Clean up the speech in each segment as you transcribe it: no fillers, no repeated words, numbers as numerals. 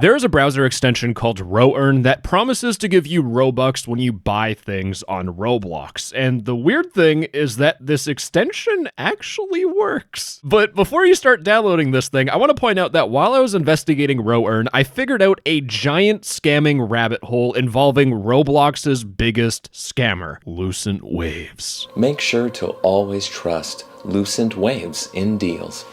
There is a browser extension called RoEarn that promises to give you Robux when you buy things on Roblox. And the weird thing is that this extension actually works. But before you start downloading this thing, I want to point out that while I was investigating RoEarn, I figured out a giant scamming rabbit hole involving Roblox's biggest scammer, LucentWaves. Make sure to always trust LucentWaves in deals.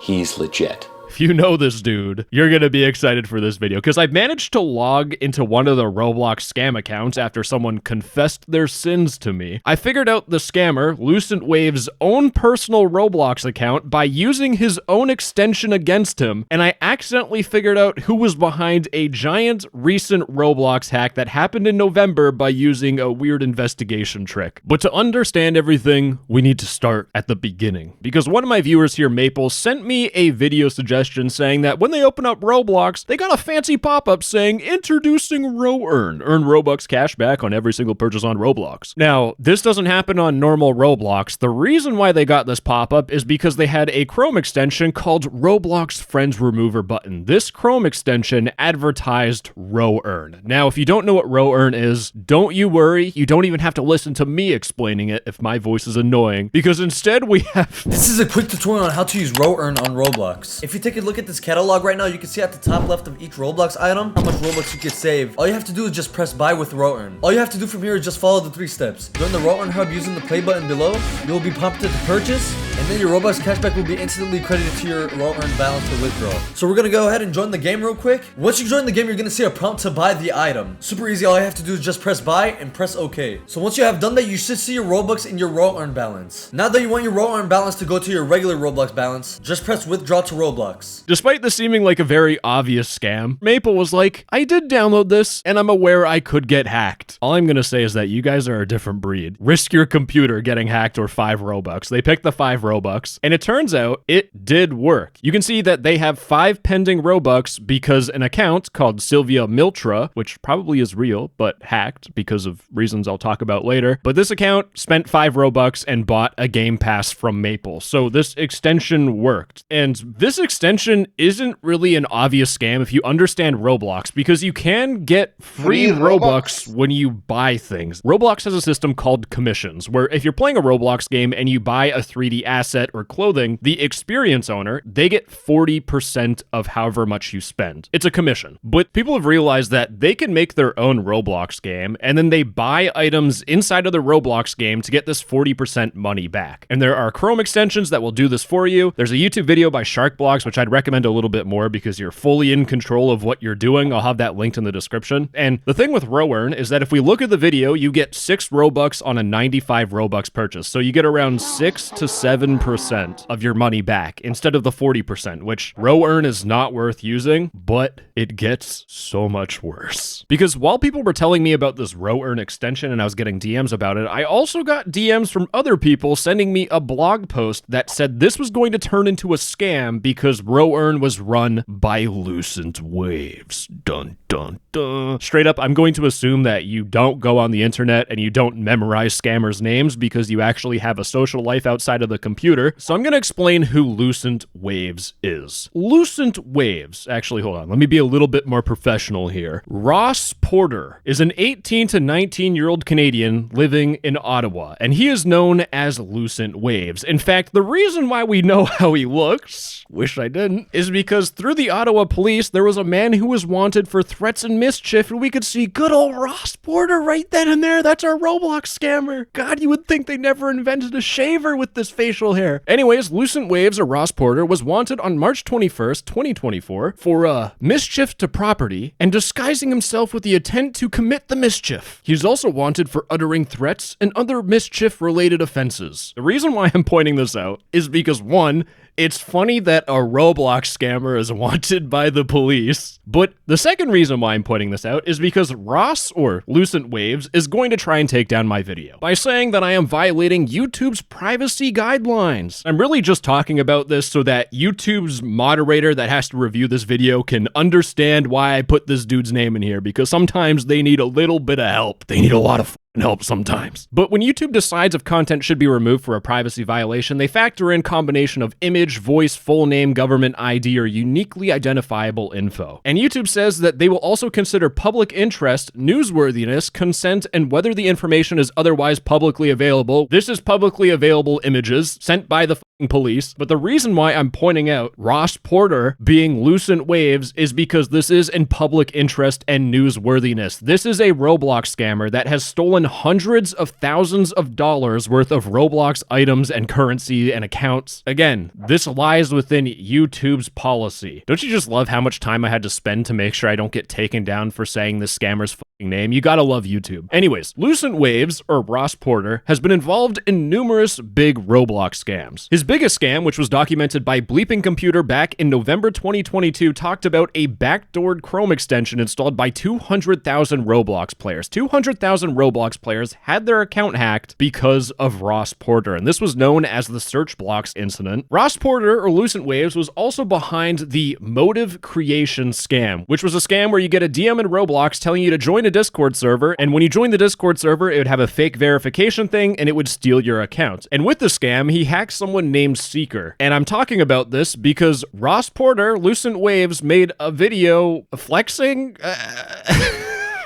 He's legit. If you know this dude, you're gonna be excited for this video, because I've managed to log into one of the Roblox scam accounts after someone confessed their sins to me. I figured out the scammer, LucentWaves' own personal Roblox account, by using his own extension against him, and I accidentally figured out who was behind a giant recent Roblox hack that happened in November by using a weird investigation trick. But to understand everything, we need to start at the beginning, because one of my viewers here, Maple, sent me a video suggestion saying that when they open up Roblox, they got a fancy pop-up saying, introducing RoEarn. Earn Robux cash back on every single purchase on Roblox. Now, this doesn't happen on normal Roblox. The reason why they got this pop-up is because they had a Chrome extension called Roblox Friends Remover Button. This Chrome extension advertised RoEarn. Now, if you don't know what RoEarn is, don't you worry. You don't even have to listen to me explaining it if my voice is annoying, because instead we have... This is a quick tutorial on how to use RoEarn on Roblox. If you take a look at this catalog right now, you can see at the top left of each Roblox item how much Robux you could save. All you have to do is just press buy with RoEarn. All you have to do from here is just follow the 3 steps. Join the RoEarn hub using the play button below. You will be prompted to purchase, and then your Robux cashback will be instantly credited to your RoEarn balance to withdraw. So we're gonna go ahead and join the game real quick. Once you join the game, you're gonna see a prompt to buy the item. Super easy. All you have to do is just press buy and press OK. So once you have done that, you should see your Robux in your RoEarn balance. Now that you want your RoEarn balance to go to your regular Roblox balance, just press withdraw to Roblox. Despite this seeming like a very obvious scam, Maple was like, I did download this, and I'm aware I could get hacked. All I'm gonna say is that you guys are a different breed. Risk your computer getting hacked or 5 Robux. They picked the 5 Robux, and it turns out it did work. You can see that they have 5 pending Robux because an account called Sylvia Miltra, which probably is real, but hacked because of reasons I'll talk about later, but this account spent 5 Robux and bought a game pass from Maple. So this extension worked. And this extension isn't really an obvious scam if you understand Roblox, because you can get free Robux when you buy things. Roblox has a system called commissions, where if you're playing a Roblox game and you buy a 3D asset or clothing, the experience owner, they get 40% of however much you spend. It's a commission. But people have realized that they can make their own Roblox game, and then they buy items inside of the Roblox game to get this 40% money back. And there are Chrome extensions that will do this for you. There's a YouTube video by Sharkblocks, which I'd recommend a little bit more because you're fully in control of what you're doing. I'll have that linked in the description. And the thing with RoEarn is that if we look at the video, you get 6 Robux on a 95 Robux purchase. So you get around 6 to 7% of your money back instead of the 40%, which RoEarn is not worth using, but it gets so much worse. Because while people were telling me about this RoEarn extension and I was getting DMs about it, I also got DMs from other people sending me a blog post that said this was going to turn into a scam because RoEarn was run by LucentWaves. Dun, dun, dun. Straight up, I'm going to assume that you don't go on the internet and you don't memorize scammers' names because you actually have a social life outside of the computer. So I'm going to explain who LucentWaves is. LucentWaves, actually, hold on. Let me be a little bit more professional here. Ross Porter is an 18 to 19-year-old Canadian living in Ottawa, and he is known as LucentWaves. In fact, the reason why we know how he looks, wish I didn't, is because through the Ottawa police, there was a man who was wanted for threats and mischief, and we could see good old Ross Porter right then and there. That's our Roblox scammer. God, you would think they never invented a shaver with this facial hair. Anyways, LucentWaves, or Ross Porter, was wanted on March 21st, 2024 for mischief to property and disguising himself with the intent to commit the mischief. He's also wanted for uttering threats and other mischief-related offenses. The reason why I'm pointing this out is because, one, it's funny that a Roblox scammer is wanted by the police, but the second reason why I'm pointing this out is because Ross, or LucentWaves, is going to try and take down my video by saying that I am violating YouTube's privacy guidelines. I'm really just talking about this so that YouTube's moderator that has to review this video can understand why I put this dude's name in here, because sometimes they need a little bit of help. They need a lot of and helps sometimes. But when YouTube decides if content should be removed for a privacy violation, they factor in combination of image, voice, full name, government ID, or uniquely identifiable info. And YouTube says that they will also consider public interest, newsworthiness, consent, and whether the information is otherwise publicly available. This is publicly available images sent by the police. But the reason why I'm pointing out Ross Porter being LucentWaves is because this is in public interest and newsworthiness. This is a Roblox scammer that has stolen hundreds of thousands of dollars worth of Roblox items and currency and accounts. Again, this lies within YouTube's policy. Don't you just love how much time I had to spend to make sure I don't get taken down for saying this scammer's name? You gotta love YouTube. Anyways, LucentWaves, or Ross Porter, has been involved in numerous big Roblox scams. His biggest scam, which was documented by Bleeping Computer back in November 2022, talked about a backdoored Chrome extension installed by 200,000 Roblox players. 200,000 Roblox players had their account hacked because of Ross Porter, and this was known as the Search Blocks incident. Ross Porter, or LucentWaves, was also behind the Motive Creation scam, which was a scam where you get a DM in Roblox telling you to join a Discord server, and when you join the Discord server, it would have a fake verification thing, and it would steal your account. And with the scam, he hacked someone named Seeker. And I'm talking about this because Ross Porter, LucentWaves, made a video flexing.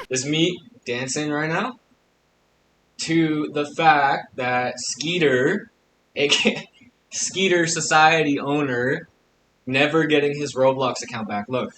Is me dancing right now to the fact that Skeeter, aka Skeeter Society owner, never getting his Roblox account back. Look.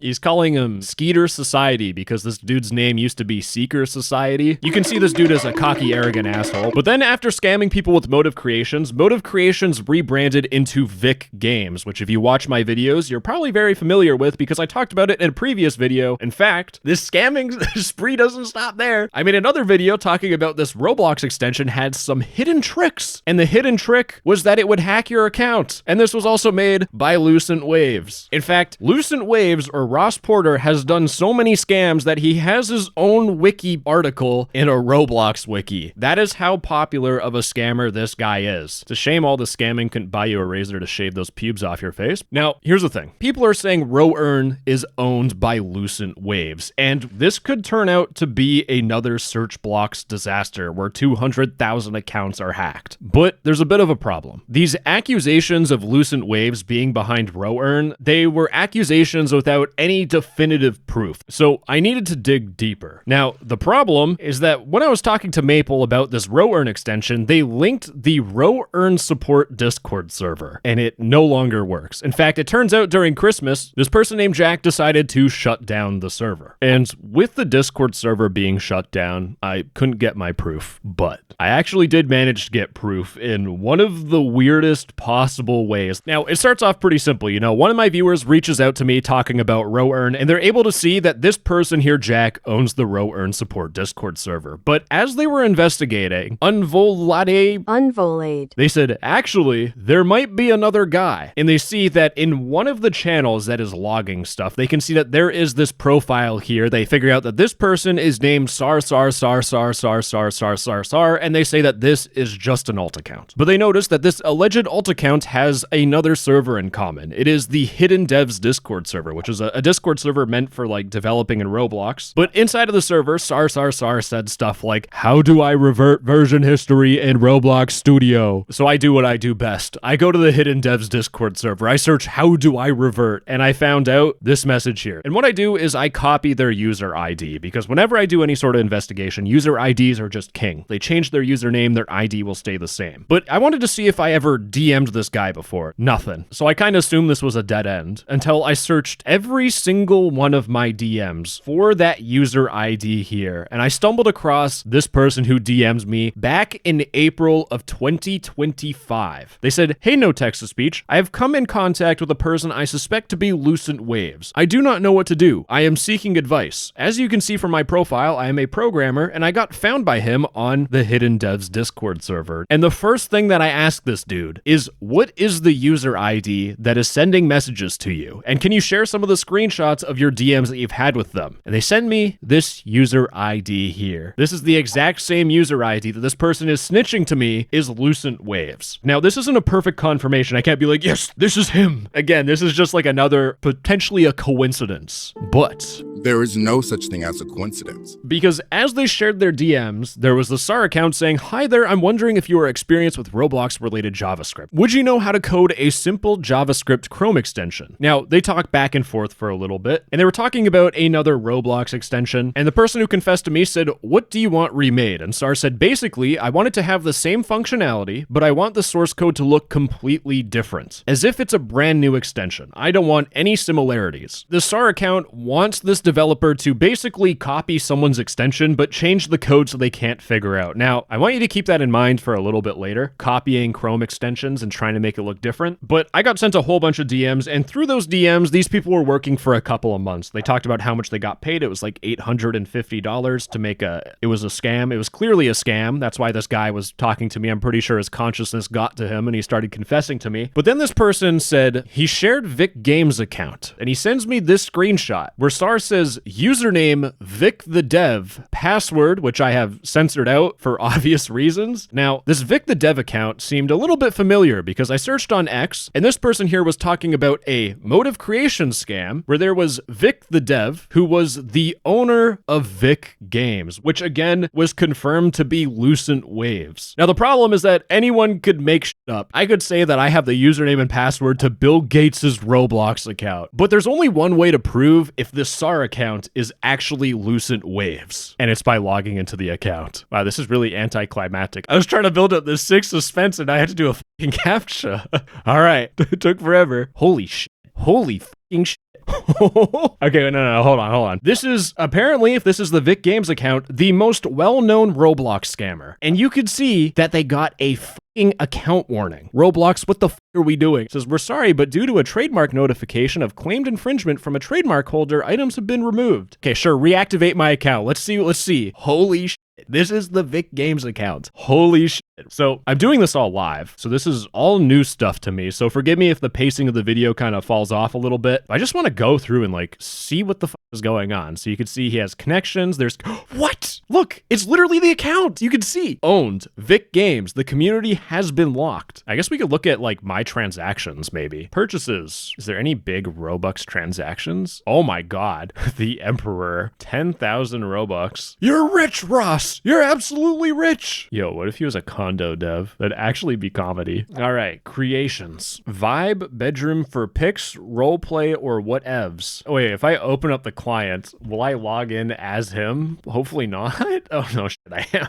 He's calling him Skeeter Society because this dude's name used to be Seeker Society. You can see this dude as a cocky, arrogant asshole. But then after scamming people with Motive Creations rebranded into Vik Games, which if you watch my videos, you're probably very familiar with because I talked about it in a previous video. In fact, this scamming spree doesn't stop there. I made another video talking about this Roblox extension had some hidden tricks. And the hidden trick was that it would hack your account. And this was also made by LucentWaves. In fact, LucentWaves, or Ross Porter, has done so many scams that he has his own wiki article in a Roblox wiki. That is how popular of a scammer this guy is. It's a shame all the scamming couldn't buy you a razor to shave those pubes off your face. Now, here's the thing. People are saying RoEarn is owned by LucentWaves, and this could turn out to be another Search Blocks disaster where 200,000 accounts are hacked. But there's a bit of a problem. These accusations of LucentWaves being behind RoEarn, they were accusations without any definitive proof. So I needed to dig deeper. Now, the problem is that when I was talking to Maple about this RoEarn extension, they linked the RoEarn support Discord server, and it no longer works. In fact, it turns out during Christmas, this person named Jack decided to shut down the server. And with the Discord server being shut down, I couldn't get my proof, but I actually did manage to get proof in one of the weirdest possible ways. Now, it starts off pretty simple. You know, one of my viewers reaches out to me talking about RoEarn, and they're able to see that this person here, Jack, owns the RoEarn support Discord server. But as they were investigating, Unvolade, they said, actually, there might be another guy. And they see that in one of the channels that is logging stuff, they can see that there is this profile here. They figure out that this person is named Sar, and they say that this is just an alt account. But they notice that this alleged alt account has another server in common. It is the Hidden Devs Discord server, which is a Discord server meant for like developing in Roblox. But inside of the server, Sar said stuff like, how do I revert version history in Roblox Studio? So I do what I do best. I go to the Hidden Devs Discord server. I search, how do I revert? And I found out this message here. And what I do is I copy their user ID, because whenever I do any sort of investigation, user IDs are just king. They change their username, their ID will stay the same. But I wanted to see if I ever DM'd this guy before. Nothing. So I kind of assumed this was a dead end until I searched every single one of my DMs for that user ID here. And I stumbled across this person who DMs me back in April of 2025. They said, hey, no text-to-speech. I have come in contact with a person I suspect to be LucentWaves. I do not know what to do. I am seeking advice. As you can see from my profile, I am a programmer, and I got found by him on the Hidden Devs Discord server. And the first thing that I asked this dude is, what is the user ID that is sending messages to you? And can you share some of the screenshots of your DMs that you've had with them. And they send me this user ID here. This is the exact same user ID that this person is snitching to me is LucentWaves. Now, this isn't a perfect confirmation. I can't be like, yes, this is him. Again, this is just like another, potentially a coincidence. But there is no such thing as a coincidence. Because as they shared their DMs, there was the SAR account saying, hi there, I'm wondering if you are experienced with Roblox-related JavaScript. Would you know how to code a simple JavaScript Chrome extension? Now, they talked back and forth for a little bit, and they were talking about another Roblox extension, and the person who confessed to me said, what do you want remade? And SAR said, basically, I want it to have the same functionality, but I want the source code to look completely different, as if it's a brand new extension. I don't want any similarities. The SAR account wants this developer to basically copy someone's extension, but change the code so they can't figure out. Now, I want you to keep that in mind for a little bit later, copying Chrome extensions and trying to make it look different. But I got sent a whole bunch of DMs, and through those DMs, these people were working for a couple of months. They talked about how much they got paid. It was like $850 to make it was a scam. It was clearly a scam. That's why this guy was talking to me. I'm pretty sure his consciousness got to him and he started confessing to me. But then this person said he shared Vik Games account, and he sends me this screenshot where SAR says username Vik the Dev, password, which I have censored out for obvious reasons. Now, this Vik the Dev account seemed a little bit familiar because I searched on X, and this person here was talking about a motive creation scam where there was Vik the Dev, who was the owner of Vik Games, which again was confirmed to be LucentWaves. Now, the problem is that anyone could make shit up. I could say that I have the username and password to Bill Gates's Roblox account, but there's only one way to prove if this SAR account is actually LucentWaves, and it's by logging into the account. Wow, this is really anticlimactic. I was trying to build up this sick suspense and I had to do a fucking captcha. All right, it took forever. Holy shit. Holy fucking shit. Okay, no, hold on. This is, apparently, if this is the Vik Games account, the most well-known Roblox scammer. And you could see that they got a fucking account warning. Roblox, what the f are we doing? It says, we're sorry, but due to a trademark notification of claimed infringement from a trademark holder, items have been removed. Okay, sure, reactivate my account. Let's see. Holy shit. This is the Vik Games account. Holy shit. So I'm doing this all live, so this is all new stuff to me, so forgive me if the pacing of the video kind of falls off a little bit. I just want to go through and like see what the f is going on. So you can see he has connections. There's what? Look, it's literally the account. You can see owned Vik Games. The community has been locked. I guess we could look at like my transactions maybe. Purchases. Is there any big Robux transactions? Oh my god. The Emperor. 10,000 Robux. You're rich, Ross. You're absolutely rich. Yo, what if he was a condo dev? That'd actually be comedy. All right, creations. Vibe, bedroom for pics, roleplay, or whatevs. Oh wait, if I open up the client, will I log in as him? Hopefully not. Oh no, shit, I am.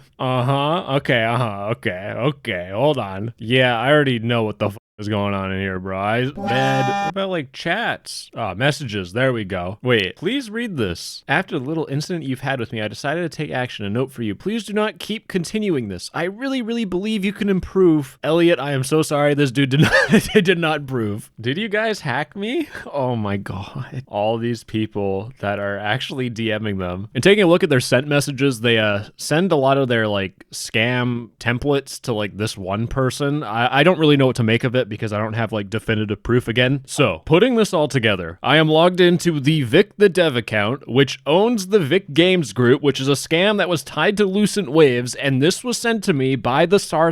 Okay, hold on. Yeah, I already know what the f is going on in here, bro. Bad. What about like chats? Messages. There we go. Wait, please read this. After the little incident you've had with me, I decided to take action. A note for you. Please do not keep continuing this. I really believe you can improve. Elliot, I am so sorry. This dude did not improve. Did you guys hack me? Oh my god. All these people that are actually DMing them. And taking a look at their sent messages, they send a lot of their like scam templates to like this one person. I don't really know what to make of it because I don't have like definitive proof again. So putting this all together, I am logged into the Vik the Dev account, which owns the Vik Games group, which is a scam that was tied to LucentWaves, and this was sent to me by the SAR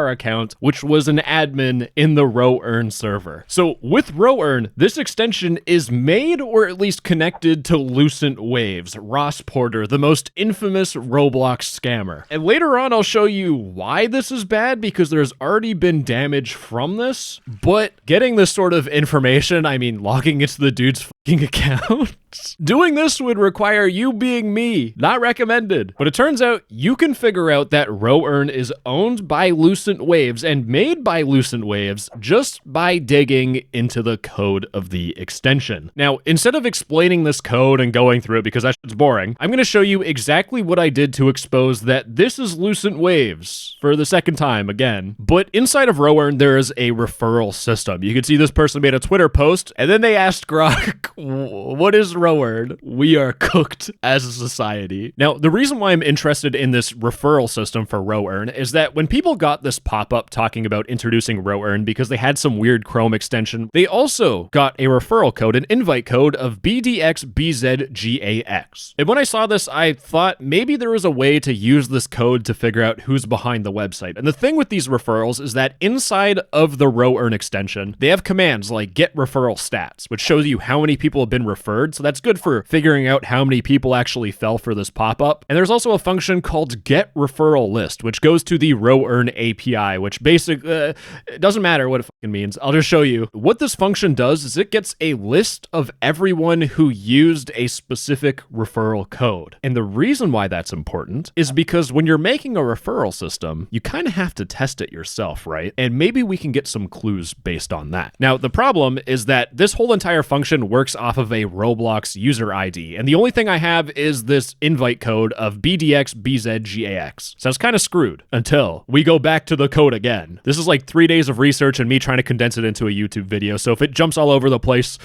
account, which was an admin in the RoEarn server. So with RoEarn, this extension is made or at least connected to LucentWaves, Ross Porter, the most infamous Roblox scammer. And later on, I'll show you why this is bad, because there's already been damage from this. But getting this sort of information, I mean, logging into the dude's fucking account, doing this would require you being me. Not recommended. But it turns out you can figure out that RoEarn is owned by LucentWaves and made by LucentWaves just by digging into the code of the extension. Now, instead of explaining this code and going through it because that shit's boring, I'm going to show you exactly what I did to expose that this is LucentWaves for the second time again. But inside of RoEarn, there is a referral system. You can see this person made a Twitter post, and then they asked Grok, what is RoEarn? We are cooked as a society. Now, the reason why I'm interested in this referral system for RoEarn is that when people got this pop-up talking about introducing RoEarn because they had some weird Chrome extension, they also got a referral code, an invite code of BDXBZGAX. And when I saw this, I thought maybe there was a way to use this code to figure out who's behind the website. And the thing with these referrals is that inside of the RoEarn extension, they have commands like get referral stats, which shows you how many people have been referred. So that's good for figuring out how many people actually fell for this pop-up. And there's also a function called get referral list, which goes to the RoEarn API, which basically, it doesn't matter what it fucking means. I'll just show you. What this function does is it gets a list of everyone who used a specific referral code. And the reason why that's important is because when you're making a referral system, you kind of have to test it yourself, right? And maybe we can get some clues based on that. Now, the problem is that this whole entire function works off of a Roblox user ID, and the only thing I have is this invite code of BDXBZGAX. So it's kind of screwed until we go back to the code again. This is like 3 days of research and me trying to condense it into a YouTube video, so if it jumps all over the place,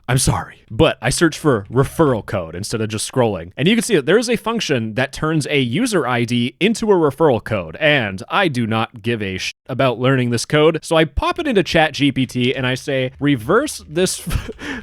I'm sorry, but I searched for referral code instead of just scrolling. And you can see that there is a function that turns a user ID into a referral code. And I do not give a shit about learning this code. So I pop it into ChatGPT and I say, reverse this,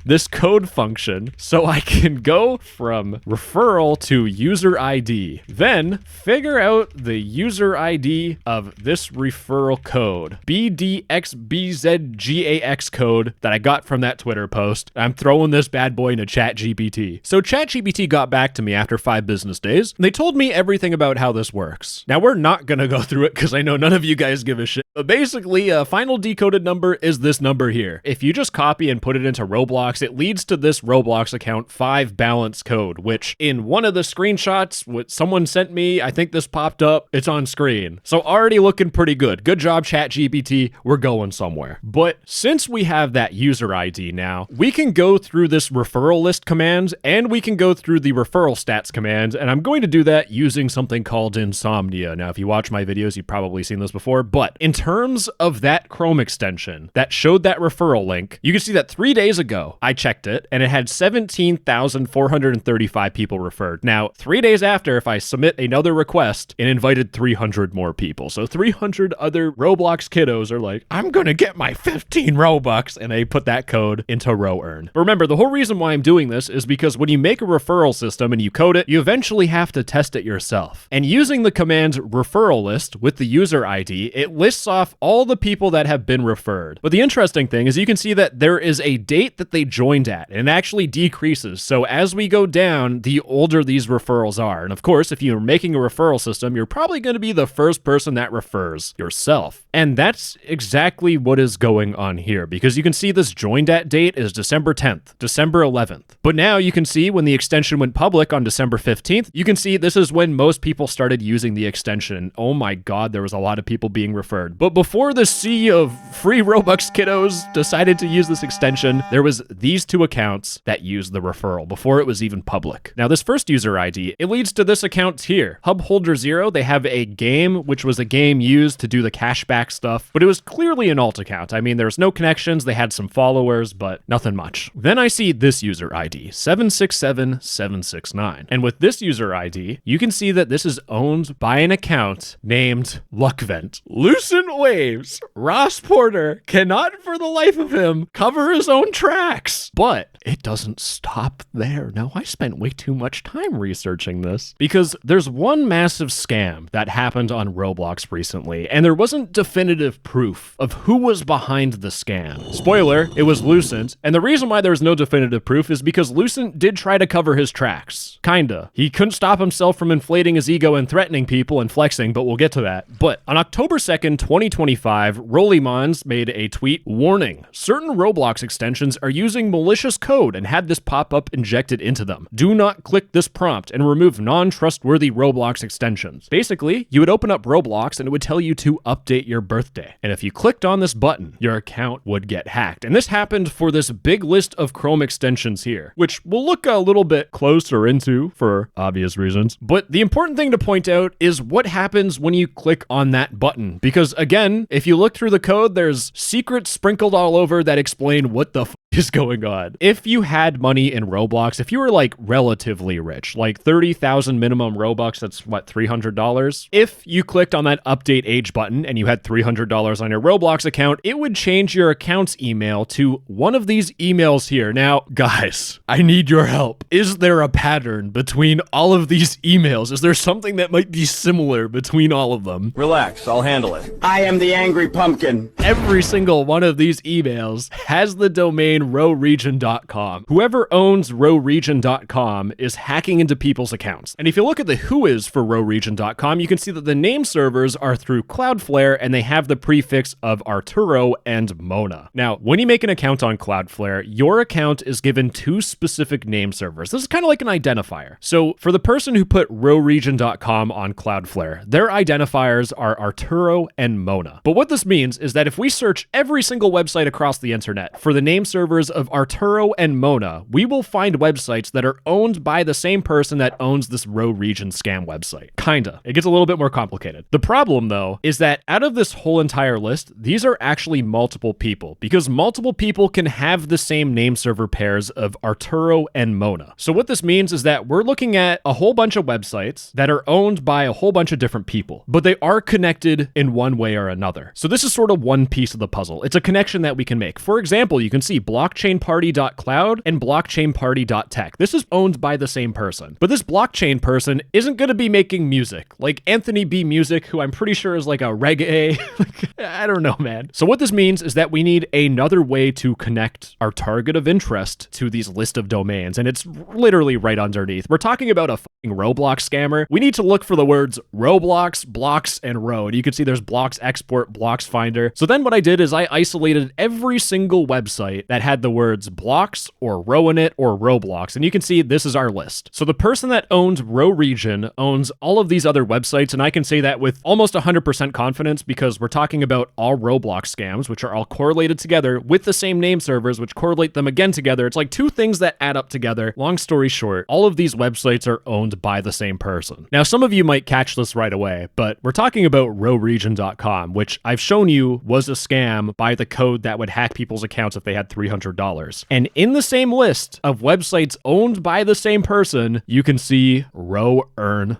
this code function so I can go from referral to user ID. Then figure out the user ID of this referral code, BDXBZGAX code that I got from that Twitter post. I'm throwing this bad boy into ChatGPT. So ChatGPT got back to me after 5 business days, and they told me everything about how this works. Now, we're not gonna go through it because I know none of you guys give a shit, but basically, a final decoded number is this number here. If you just copy and put it into Roblox, it leads to this Roblox account 5 balance code, which in one of the screenshots, what someone sent me, I think this popped up, it's on screen. So already looking pretty good. Good job, ChatGPT, we're going somewhere. But since we have that user ID now, we can go through this referral list command, and we can go through the referral stats command, and I'm going to do that using something called Insomnia. Now, if you watch my videos, you've probably seen this before, but in terms of that Chrome extension that showed that referral link, you can see that 3 days ago, I checked it, and it had 17,435 people referred. Now, 3 days after, if I submit another request, it invited 300 more people. So 300 other Roblox kiddos are like, I'm gonna get my 15 Robux, and they put that code into RoEarn. But remember, the whole reason why I'm doing this is because when you make a referral system and you code it, you eventually have to test it yourself. And using the command referral list with the user ID, it lists off all the people that have been referred. But the interesting thing is you can see that there is a date that they joined at, and it actually decreases. So as we go down, the older these referrals are. And of course, if you're making a referral system, you're probably going to be the first person that refers yourself. And that's exactly what is going on here, because you can see this joined at date is December 10th, December 11th. But now you can see when the extension went public on December 15th, you can see this is when most people started using the extension. Oh my God, there was a lot of people being referred. But before the sea of free Robux kiddos decided to use this extension, there was these 2 accounts that used the referral before it was even public. Now, this first user ID, it leads to this account here, HubHolder0. They have a game, which was a game used to do the cashback stuff, but it was clearly an alt account. I mean, there was no connections. They had some followers, but nothing much. Then I see this user ID, 767769. And with this user ID, you can see that this is owned by an account named Luckvent. LucentWaves, Ross Porter cannot for the life of him cover his own tracks. But it doesn't stop there. No, I spent way too much time researching this because there's one massive scam that happened on Roblox recently, and there wasn't definitive proof of who was behind the scam. Spoiler, it was Lucent, and the reason why there's no definitive proof is because Lucent did try to cover his tracks. Kinda. He couldn't stop himself from inflating his ego and threatening people and flexing, but we'll get to that. But on October 2nd, 2025, Rollimons made a tweet warning certain Roblox extensions are using malicious code and had this pop-up injected into them. Do not click this prompt and remove non-trustworthy Roblox extensions. Basically, you would open up Roblox and it would tell you to update your birthday. And if you clicked on this button, your account would get hacked. And this happened for this big list list of Chrome extensions here, which we'll look a little bit closer into for obvious reasons. But the important thing to point out is what happens when you click on that button. Because again, if you look through the code, there's secrets sprinkled all over that explain what the is going on. If you had money in Roblox, if you were like relatively rich, like 30,000 minimum Robux, that's what, $300? If you clicked on that update age button and you had $300 on your Roblox account, it would change your account's email to one of these emails here. Now, guys, I need your help. Is there a pattern between all of these emails? Is there something that might be similar between all of them? Relax, I'll handle it. I am the angry pumpkin. Every single one of these emails has the domain RoEarn.com. Whoever owns RoEarn.com is hacking into people's accounts. And if you look at the whois for RoEarn.com, you can see that the name servers are through Cloudflare and they have the prefix of Arturo and Mona. Now, when you make an account on Cloudflare, your account is given two specific name servers. This is kind of like an identifier. So for the person who put RoEarn.com on Cloudflare, their identifiers are Arturo and Mona. But what this means is that if we search every single website across the internet for the name servers of Arturo and Mona, we will find websites that are owned by the same person that owns this RoEarn scam website. Kinda. It gets a little bit more complicated. The problem, though, is that out of this whole entire list, these are actually multiple people, because multiple people can have the same name server pairs of Arturo and Mona. So what this means is that we're looking at a whole bunch of websites that are owned by a whole bunch of different people, but they are connected in one way or another. So this is sort of one piece of the puzzle. It's a connection that we can make. For example, you can see blockchainparty.cloud and blockchainparty.tech. This is owned by the same person, but this blockchain person isn't going to be making music like Anthony B Music, who I'm pretty sure is like a reggae. I don't know, man. So what this means is that we need another way to connect our target of interest to these list of domains, and it's literally right underneath. We're talking about a fucking Roblox scammer. We need to look for the words Roblox, blocks, and row. And you can see there's blocks export, blocks finder. So then what I did is I isolated every single website that had the words blocks or row in it or Roblox. And you can see this is our list. So the person that owns RoEarn owns all of these other websites. And I can say that with almost 100% confidence because we're talking about all Roblox scams, which are all correlated together with the same name servers, which correlate them again together. It's like two things that add up together. Long story short, all of these websites are owned by the same person. Now, some of you might catch this right away, but we're talking about RoEarn.com, which I've shown you was a scam by the code that would hack people's accounts if they had $300. And in the same list of websites owned by the same person, you can see RoEarn.io.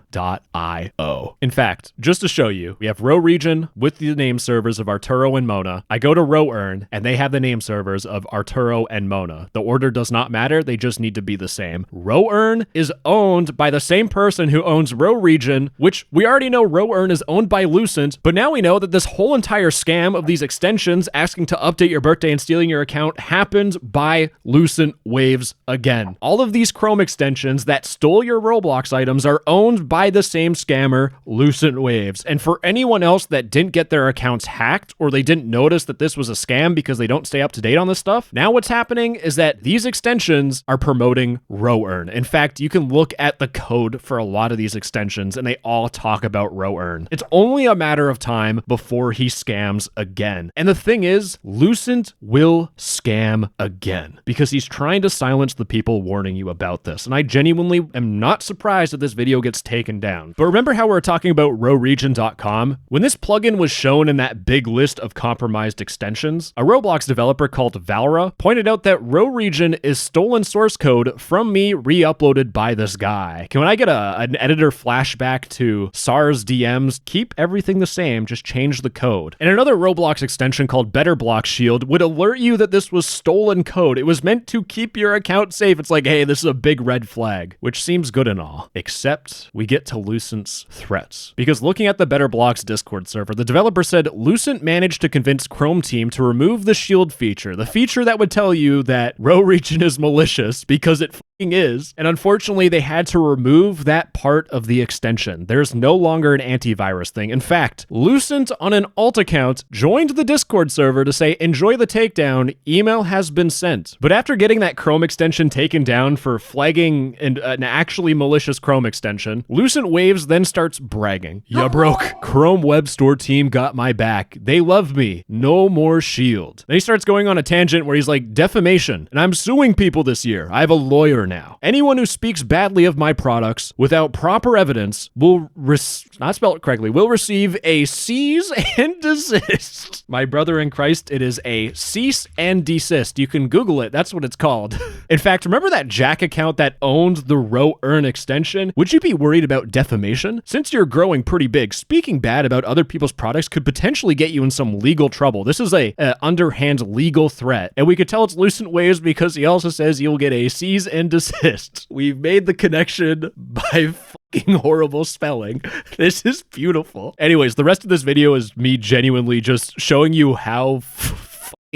In fact, just to show you, we have RoEarn with the name servers of Arturo and Mona. I go to RoEarn and they have the name servers of Arturo and Mona. The order does not matter. They just need to be the same. RoEarn is owned by the same person who owns RoEarn, which we already know RoEarn is owned by Lucent, but now we know that this whole entire scam of these extensions asking to update your birthday and stealing your account happened by LucentWaves again. All of these Chrome extensions that stole your Roblox items are owned by the same scammer, LucentWaves. And for anyone else that didn't get their accounts hacked or they didn't notice that this was a scam because they don't stay up to date on this stuff, now what's happening is that these extensions are promoting RoEarn. In fact, you can look at the code for a lot of these extensions and they all talk about RoEarn. It's only a matter of time before he scams again. And the thing is, Lucent will scam again because he's trying to silence the people warning you about this. And I genuinely am not surprised if this video gets taken down. But remember how we were talking about RoEarn.com? When this plugin was shown in that big list of compromised extensions, a Roblox developer called Valra pointed out that RoEarn is stolen source code from me re-uploaded by this guy. Can I get an editor flashback to SARS DMs? Keep everything the same, just change the code. And another Roblox extension called Better Block Shield would alert you that this was stolen code. It was meant to keep your account safe. It's like, hey, this is a big red flag, which seems good and all, except we get to Lucent's threats. Because looking at the Better Blocks Discord server, the developer said Lucent managed to convince Chrome team to remove the shield feature, the feature that would tell you that RoEarn is malicious because it is. And unfortunately, they had to remove that part of the extension. There's no longer an antivirus thing. In fact, Lucent on an alt account joined the Discord server to say, enjoy the takedown, email has been sent. But after getting that Chrome extension taken down for flagging an actually malicious Chrome extension, LucentWaves then starts bragging. Ya broke. Chrome Web Store team got my back. They love me. No more shield. Then he starts going on a tangent where he's like, defamation, and I'm suing people this year. I have a lawyer now. Anyone who speaks badly of my products without proper evidence will will receive a cease and desist. My brother in Christ, it is a cease and desist. You can Google it. That's what it's called. In fact, remember that Jack account that owned the RoEarn extension? Would you be worried about defamation? Since you're growing pretty big, speaking bad about other people's products could potentially get you in some legal trouble. This is a underhand legal threat. And we could tell it's LucentWaves because he also says you'll get a cease and desist. We've made the connection by fucking horrible spelling. This is beautiful. Anyways, the rest of this video is me genuinely just showing you how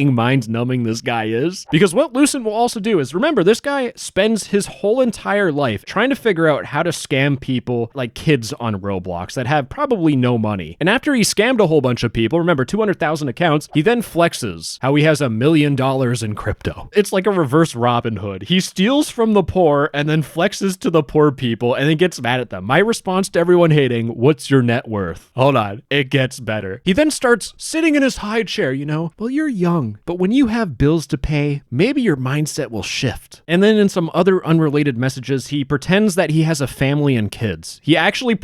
mind-numbing this guy is. Because what Lucent will also do is, remember, this guy spends his whole entire life trying to figure out how to scam people like kids on Roblox that have probably no money. And after he scammed a whole bunch of people, remember 200,000 accounts, he then flexes how he has $1 million in crypto. It's like a reverse Robin Hood. He steals from the poor and then flexes to the poor people and then gets mad at them. My response to everyone hating, what's your net worth? Hold on, it gets better. He then starts sitting in his high chair, you know, well, you're young. But when you have bills to pay, maybe your mindset will shift. And then in some other unrelated messages, he pretends that he has a family and kids. He actually,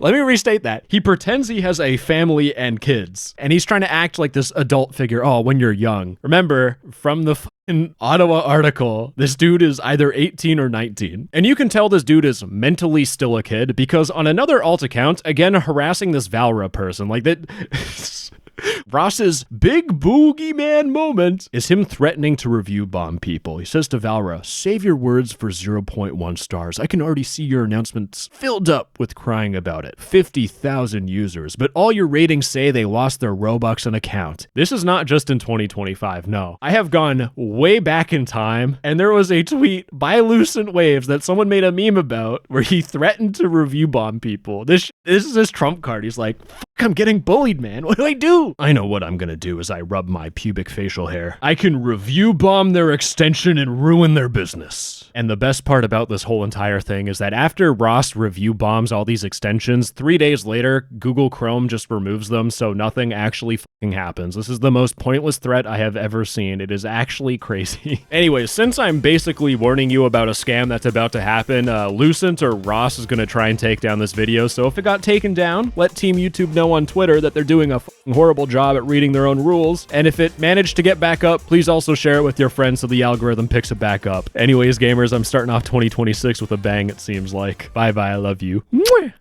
let me restate that. He pretends he has a family and kids. And he's trying to act like this adult figure, oh, when you're young. Remember, from the Ottawa article, this dude is either 18 or 19. And you can tell this dude is mentally still a kid because on another alt account, again, harassing this Valra person, like that... Ross's big boogeyman moment is him threatening to review bomb people. He says to Valra, save your words for 0.1 stars. I can already see your announcements filled up with crying about it. 50,000 users, but all your ratings say they lost their Robux and account. This is not just in 2025, no. I have gone way back in time, and there was a tweet by LucentWaves that someone made a meme about where he threatened to review bomb people. This is his trump card. He's like, fuck, I'm getting bullied, man. What do I do? I know what I'm gonna do as I rub my pubic facial hair. I can review bomb their extension and ruin their business. And the best part about this whole entire thing is that after Ross review bombs all these extensions, 3 days later, Google Chrome just removes them, so nothing actually fucking happens. This is the most pointless threat I have ever seen. It is actually crazy. Anyways, since I'm basically warning you about a scam that's about to happen, Lucent or Ross is gonna try and take down this video, so if it got taken down, let Team YouTube know on Twitter that they're doing a fucking horrible job at reading their own rules, and if it managed to get back up, please also share it with your friends so the algorithm picks it back up. Anyways, gamers, I'm starting off 2026 with a bang, it seems like. Bye-bye, I love you. Mwah!